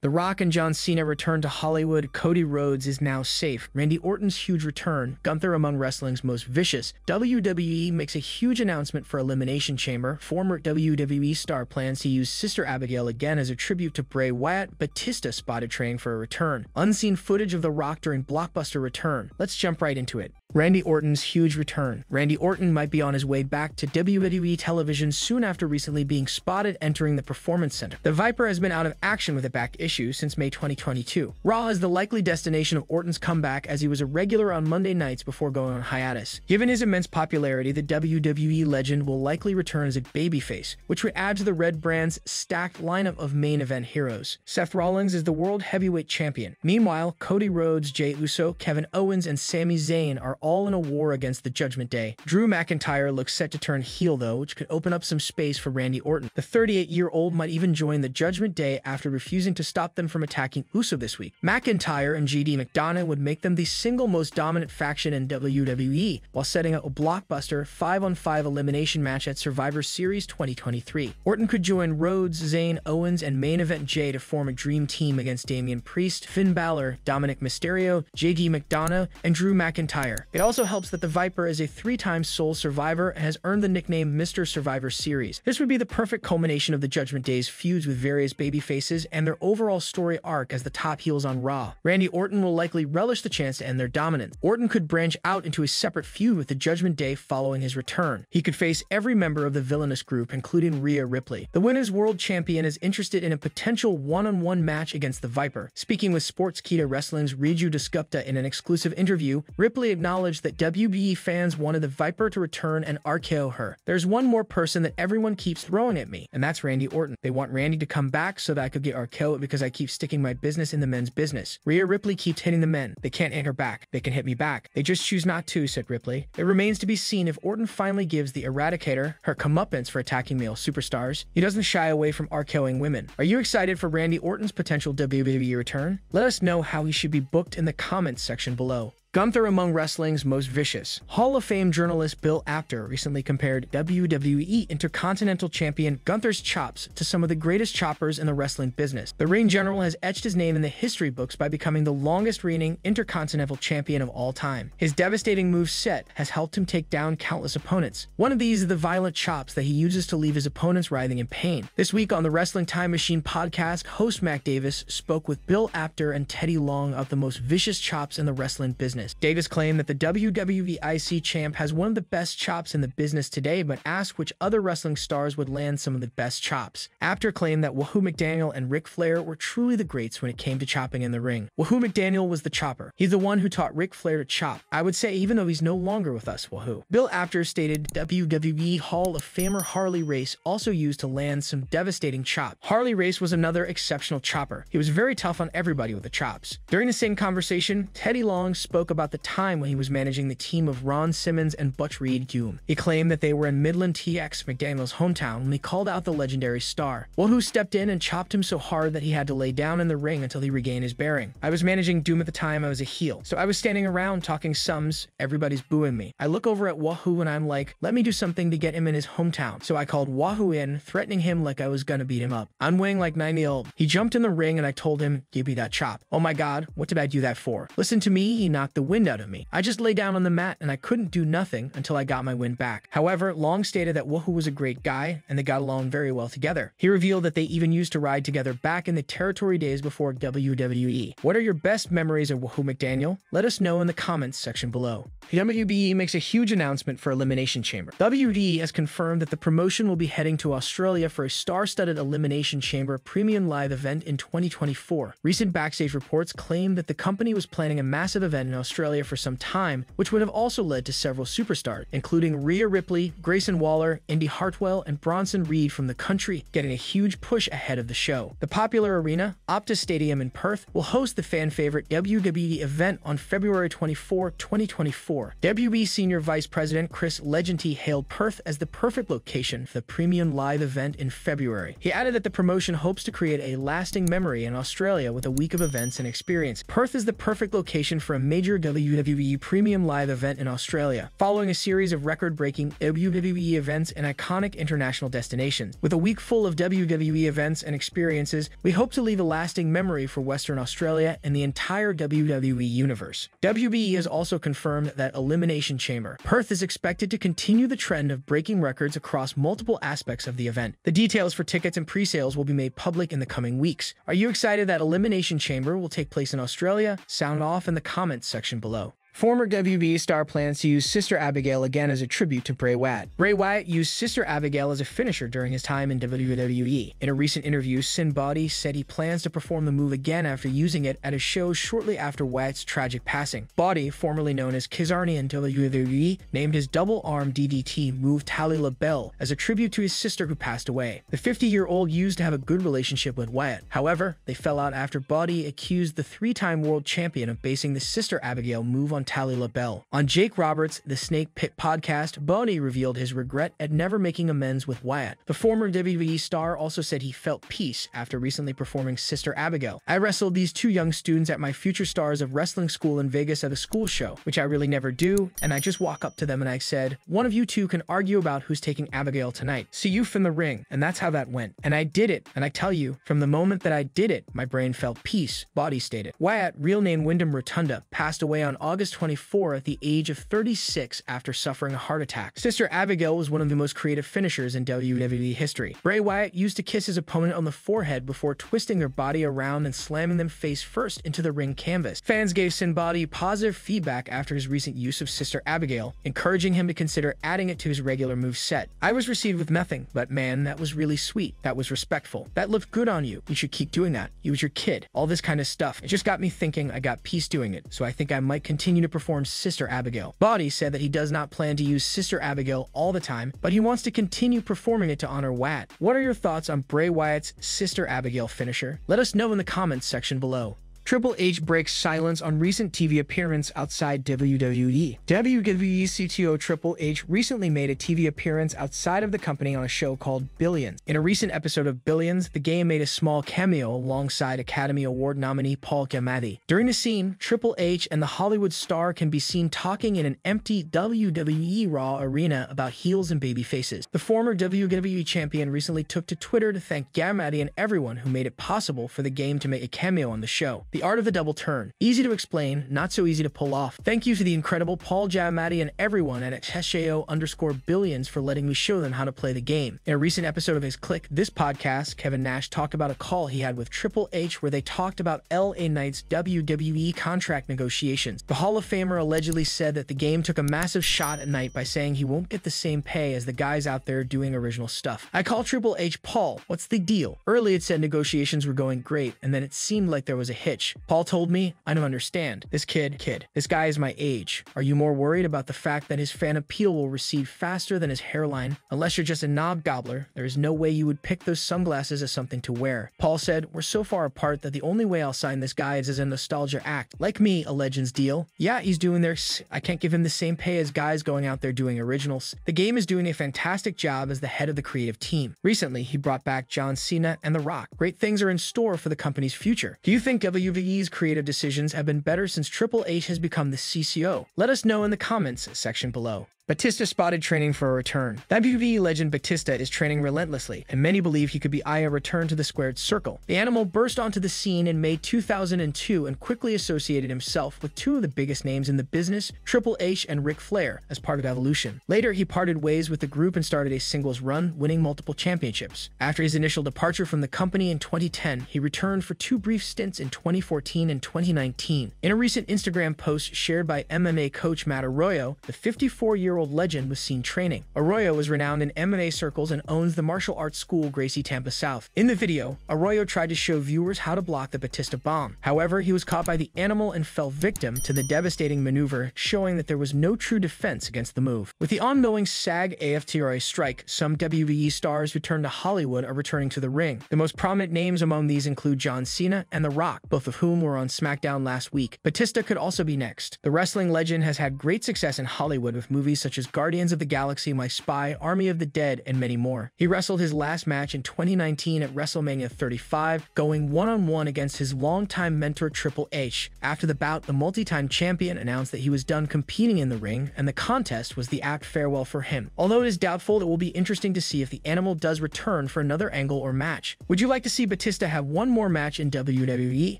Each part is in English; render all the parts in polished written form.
The Rock and John Cena return to Hollywood. Cody Rhodes is now safe. Randy Orton's huge return. Gunther among wrestling's most vicious. WWE makes a huge announcement for Elimination Chamber. Former WWE star plans to use Sister Abigail again as a tribute to Bray Wyatt. Batista spotted training for a return. Unseen footage of The Rock during Blockbuster return. Let's jump right into it. Randy Orton's huge return. Randy Orton might be on his way back to WWE television soon after recently being spotted entering the Performance Center. The Viper has been out of action with a back issue since May 2022. Raw is the likely destination of Orton's comeback as he was a regular on Monday nights before going on hiatus. Given his immense popularity, the WWE legend will likely return as a babyface, which would add to the Red brand's stacked lineup of main event heroes. Seth Rollins is the World Heavyweight Champion. Meanwhile, Cody Rhodes, Jey Uso, Kevin Owens, and Sami Zayn are all in a war against the Judgment Day. Drew McIntyre looks set to turn heel though, which could open up some space for Randy Orton. The 38-year-old might even join the Judgment Day after refusing to stop them from attacking Uso this week. McIntyre and JD McDonough would make them the single most dominant faction in WWE, while setting up a blockbuster 5-on-5 elimination match at Survivor Series 2023. Orton could join Rhodes, Zayn, Owens, and main event Jey to form a dream team against Damian Priest, Finn Balor, Dominic Mysterio, JD McDonough, and Drew McIntyre. It also helps that the Viper is a 3-time sole survivor and has earned the nickname Mr. Survivor Series. This would be the perfect culmination of the Judgment Day's feuds with various babyfaces and their overall story arc as the top heels on Raw. Randy Orton will likely relish the chance to end their dominance. Orton could branch out into a separate feud with the Judgment Day following his return. He could face every member of the villainous group, including Rhea Ripley. The Women's World Champion is interested in a potential one-on-one match against the Viper. Speaking with Sportskeeda Wrestling's Riju Dasgupta in an exclusive interview, Ripley acknowledged that WBE fans wanted the Viper to return and RKO her. There's one more person that everyone keeps throwing at me, and that's Randy Orton. They want Randy to come back so that I could get RKO'd because I keep sticking my business in the men's business. Rhea Ripley keeps hitting the men. They can't hit her back. They can hit me back. They just choose not to, said Ripley. It remains to be seen if Orton finally gives the Eradicator her comeuppance for attacking male superstars. He doesn't shy away from RKOing women. Are you excited for Randy Orton's potential WWE return? Let us know how he should be booked in the comments section below. Gunther among wrestling's most vicious. Hall of Fame journalist Bill Apter recently compared WWE Intercontinental Champion Gunther's chops to some of the greatest choppers in the wrestling business. The ring general has etched his name in the history books by becoming the longest reigning Intercontinental Champion of all time. His devastating move set has helped him take down countless opponents. One of these is the violent chops that he uses to leave his opponents writhing in pain. This week on the Wrestling Time Machine podcast, host Mac Davis spoke with Bill Apter and Teddy Long of the most vicious chops in the wrestling business. Davis claimed that the WWE IC champ has one of the best chops in the business today, but asked which other wrestling stars would land some of the best chops. Apter claimed that Wahoo McDaniel and Ric Flair were truly the greats when it came to chopping in the ring. Wahoo McDaniel was the chopper. He's the one who taught Ric Flair to chop. I would say even though he's no longer with us, Wahoo. Bill Apter stated WWE Hall of Famer Harley Race also used to land some devastating chops. Harley Race was another exceptional chopper. He was very tough on everybody with the chops. During the same conversation, Teddy Long spoke about the time when he was managing the team of Ron Simmons and Butch Reed-Hume. He claimed that they were in Midland TX, McDaniel's hometown, when he called out the legendary star. Wahoo stepped in and chopped him so hard that he had to lay down in the ring until he regained his bearing. I was managing Doom at the time. I was a heel, so I was standing around talking sums. Everybody's booing me. I look over at Wahoo and I'm like, let me do something to get him in his hometown. So I called Wahoo in, threatening him like I was gonna beat him up. I'm weighing like 90. He jumped in the ring and I told him, give me that chop. Oh my god, what did I do that for? Listen to me, he knocked the wind out of me. I just lay down on the mat and I couldn't do nothing until I got my win back. However, Long stated that Wahoo was a great guy and they got along very well together. He revealed that they even used to ride together back in the territory days before WWE. What are your best memories of Wahoo McDaniel? Let us know in the comments section below. WBE makes a huge announcement for Elimination Chamber. WWE has confirmed that the promotion will be heading to Australia for a star-studded Elimination Chamber premium live event in 2024. Recent backstage reports claim that the company was planning a massive event in Australia for some time, which would have also led to several superstars, including Rhea Ripley, Grayson Waller, Indy Hartwell, and Bronson Reed from the country, getting a huge push ahead of the show. The popular arena, Optus Stadium in Perth, will host the fan-favorite WWE event on February 24, 2024. WB Senior Vice President Chris Legenty hailed Perth as the perfect location for the premium live event in February. He added that the promotion hopes to create a lasting memory in Australia with a week of events and experience. Perth is the perfect location for a major WWE Premium Live event in Australia, following a series of record-breaking WWE events and iconic international destinations. With a week full of WWE events and experiences, we hope to leave a lasting memory for Western Australia and the entire WWE universe. WBE has also confirmed that Elimination Chamber Perth is expected to continue the trend of breaking records across multiple aspects of the event. The details for tickets and pre-sales will be made public in the coming weeks. Are you excited that Elimination Chamber will take place in Australia? Sound off in the comments section below. Former WB star plans to use Sister Abigail again as a tribute to Bray Wyatt. Bray Wyatt used Sister Abigail as a finisher during his time in WWE. In a recent interview, Body said he plans to perform the move again after using it at a show shortly after Wyatt's tragic passing. Body, formerly known as Kizarny in WWE, named his double-arm DDT move Tally La Belle as a tribute to his sister who passed away. The 50-year-old used to have a good relationship with Wyatt. However, they fell out after Body accused the three-time world champion of basing the Sister Abigail move on Tally La Belle. On Jake Roberts' The Snake Pit podcast, Body revealed his regret at never making amends with Wyatt. The former WWE star also said he felt peace after recently performing Sister Abigail. I wrestled these two young students at my Future Stars of Wrestling School in Vegas at a school show, which I really never do, and I just walk up to them and I said, one of you two can argue about who's taking Abigail tonight. See you from the ring. And that's how that went. And I did it, and I tell you, from the moment that I did it, my brain felt peace, Body stated. Wyatt, real name Wyndham Rotunda, passed away on August 24 at the age of 36 after suffering a heart attack. Sister Abigail was one of the most creative finishers in WWE history. Bray Wyatt used to kiss his opponent on the forehead before twisting their body around and slamming them face first into the ring canvas. Fans gave Body positive feedback after his recent use of Sister Abigail, encouraging him to consider adding it to his regular move set. I was received with nothing, but man, that was really sweet. That was respectful. That looked good on you. You should keep doing that. You was your kid. All this kind of stuff. It just got me thinking. I got peace doing it, so I think I might continue to perform Sister Abigail. Body said that he does not plan to use Sister Abigail all the time, but he wants to continue performing it to honor Wyatt. What are your thoughts on Bray Wyatt's Sister Abigail finisher? Let us know in the comments section below. Triple H breaks silence on recent TV appearance outside WWE. WWE CTO Triple H recently made a TV appearance outside of the company on a show called Billions. In a recent episode of Billions, the game made a small cameo alongside Academy Award nominee Paul Giamatti. During the scene, Triple H and the Hollywood star can be seen talking in an empty WWE Raw arena about heels and baby faces. The former WWE champion recently took to Twitter to thank Giamatti and everyone who made it possible for the game to make a cameo on the show. The art of the double turn. Easy to explain, not so easy to pull off. Thank you to the incredible Paul Giamatti and everyone at @Hesheo_Billions for letting me show them how to play the game. In a recent episode of his Click This podcast, Kevin Nash talked about a call he had with Triple H where they talked about LA Knight's WWE contract negotiations. The Hall of Famer allegedly said that the game took a massive shot at Knight by saying he won't get the same pay as the guys out there doing original stuff. I call Triple H, Paul, what's the deal? Early it said negotiations were going great, and then it seemed like there was a hitch. Paul told me, I don't understand. This this guy is my age. Are you more worried about the fact that his fan appeal will recede faster than his hairline? Unless you're just a knob gobbler, there is no way you would pick those sunglasses as something to wear. Paul said, we're so far apart that the only way I'll sign this guy is as a nostalgia act. Like me, a Legends deal. Yeah, he's doing their I can't give him the same pay as guys going out there doing originals. The game is doing a fantastic job as the head of the creative team. Recently, he brought back John Cena and The Rock. Great things are in store for the company's future. Do you think WWE's creative decisions have been better since Triple H has become the CCO? Let us know in the comments section below. Batista spotted training for a return. WWE legend Batista is training relentlessly, and many believe he could be eyeing a return to the squared circle. The animal burst onto the scene in May 2002 and quickly associated himself with two of the biggest names in the business, Triple H and Ric Flair, as part of Evolution. Later, he parted ways with the group and started a singles run, winning multiple championships. After his initial departure from the company in 2010, he returned for two brief stints in 2014 and 2019. In a recent Instagram post shared by MMA coach Matt Arroyo, the 54-year-old legend was seen training. Arroyo is renowned in MMA circles and owns the martial arts school Gracie Tampa South. In the video, Arroyo tried to show viewers how to block the Batista bomb. However, he was caught by the animal and fell victim to the devastating maneuver, showing that there was no true defense against the move. With the ongoing SAG-AFTRA strike, some WWE stars who turned to Hollywood are returning to the ring. The most prominent names among these include John Cena and The Rock, both of whom were on SmackDown last week. Batista could also be next. The wrestling legend has had great success in Hollywood with movies such as Guardians of the Galaxy, My Spy, Army of the Dead, and many more. He wrestled his last match in 2019 at WrestleMania 35, going one-on-one against his longtime mentor Triple H. After the bout, the multi-time champion announced that he was done competing in the ring, and the contest was the apt farewell for him. Although it is doubtful, it will be interesting to see if the Animal does return for another angle or match. Would you like to see Batista have one more match in WWE?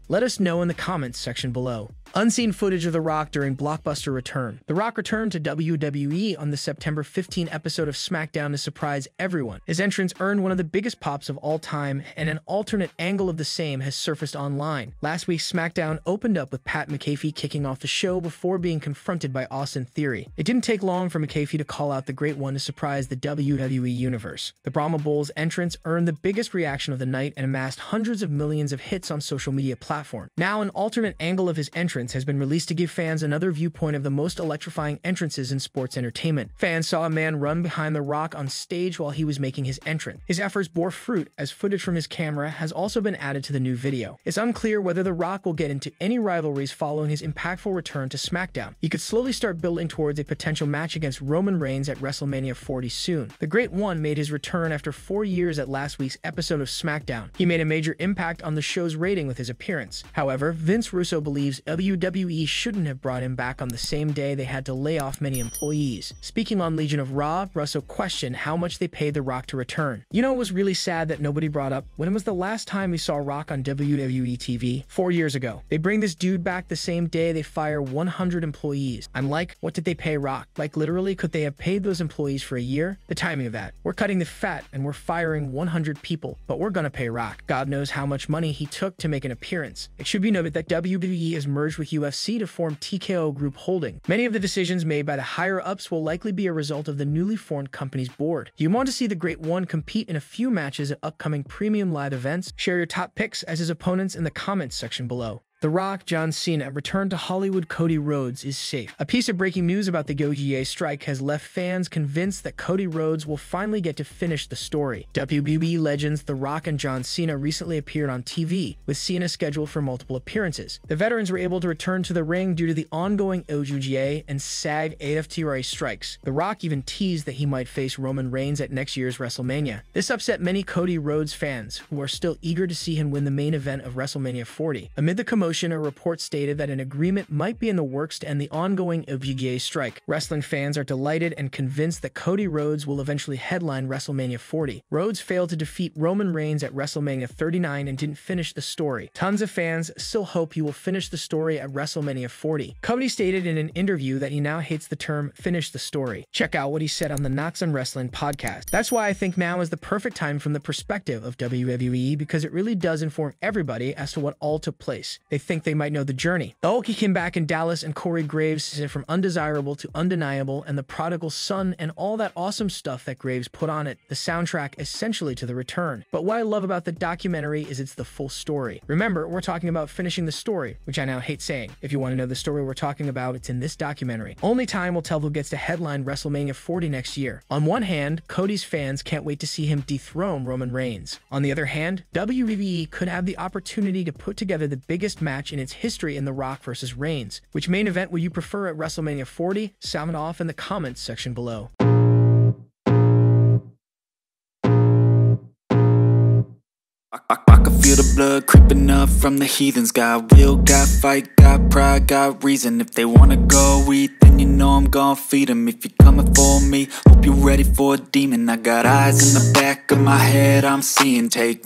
Let us know in the comments section below. Unseen footage of The Rock during Blockbuster return. The Rock returned to WWE on the September 15 episode of SmackDown to surprise everyone. His entrance earned one of the biggest pops of all time, and an alternate angle of the same has surfaced online. Last week's SmackDown opened up with Pat McAfee kicking off the show before being confronted by Austin Theory. It didn't take long for McAfee to call out the Great One to surprise the WWE Universe. The Brahma Bull's entrance earned the biggest reaction of the night and amassed hundreds of millions of hits on social media platforms. Now, an alternate angle of his entrance has been released to give fans another viewpoint of the most electrifying entrances in sports entertainment. Fans saw a man run behind The Rock on stage while he was making his entrance. His efforts bore fruit, as footage from his camera has also been added to the new video. It's unclear whether The Rock will get into any rivalries following his impactful return to SmackDown. He could slowly start building towards a potential match against Roman Reigns at WrestleMania 40 soon. The Great One made his return after 4 years at last week's episode of SmackDown. He made a major impact on the show's rating with his appearance. However, Vince Russo believes WWE shouldn't have brought him back on the same day they had to lay off many employees. Speaking on Legion of Raw, Russo questioned how much they paid The Rock to return. You know, it was really sad that nobody brought up when was the last time we saw Rock on WWE TV? 4 years ago. They bring this dude back the same day they fire 100 employees. I'm like, what did they pay Rock? Like literally, could they have paid those employees for a year? The timing of that. We're cutting the fat and we're firing 100 people, but we're gonna pay Rock. God knows how much money he took to make an appearance. It should be noted that WWE is merged with UFC to form TKO Group Holding. Many of the decisions made by the higher-ups will likely be a result of the newly formed company's board. Do you want to see the Great One compete in a few matches at upcoming premium live events? Share your top picks as his opponents in the comments section below. The Rock, John Cena, return to Hollywood. Cody Rhodes is safe. A piece of breaking news about the OGA strike has left fans convinced that Cody Rhodes will finally get to finish the story. WWE legends The Rock and John Cena recently appeared on TV, with Cena scheduled for multiple appearances. The veterans were able to return to the ring due to the ongoing OGA and SAG-AFTRA strikes. The Rock even teased that he might face Roman Reigns at next year's WrestleMania. This upset many Cody Rhodes fans, who are still eager to see him win the main event of WrestleMania 40. Amid the commotion, a report stated that an agreement might be in the works to end the ongoing OGA strike. Wrestling fans are delighted and convinced that Cody Rhodes will eventually headline WrestleMania 40. Rhodes failed to defeat Roman Reigns at WrestleMania 39 and didn't finish the story. Tons of fans still hope he will finish the story at WrestleMania 40. Cody stated in an interview that he now hates the term "finish the story." Check out what he said on the Knocks on Wrestling podcast. That's why I think now is the perfect time from the perspective of WWE, because it really does inform everybody as to what all took place. They think they might know the journey. The Hulk came back in Dallas, and Corey Graves said from undesirable to undeniable, and the prodigal son, and all that awesome stuff that Graves put on it, the soundtrack essentially to the return. But what I love about the documentary is it's the full story. Remember, we're talking about finishing the story, which I now hate saying. If you want to know the story we're talking about, it's in this documentary. Only time will tell who gets to headline WrestleMania 40 next year. On one hand, Cody's fans can't wait to see him dethrone Roman Reigns. On the other hand, WWE could have the opportunity to put together the biggest match in its history in The Rock versus Reigns. Which main event would you prefer at WrestleMania 40? Sound off in the comments section below. I can feel the blood creeping up from the heathens. Got will, got fight, got pride, got reason. If they wanna go eat, then you know I'm gon' feed them. If you're coming for me, hope you're ready for a demon. I got eyes in the back of my head, I'm seeing. Take me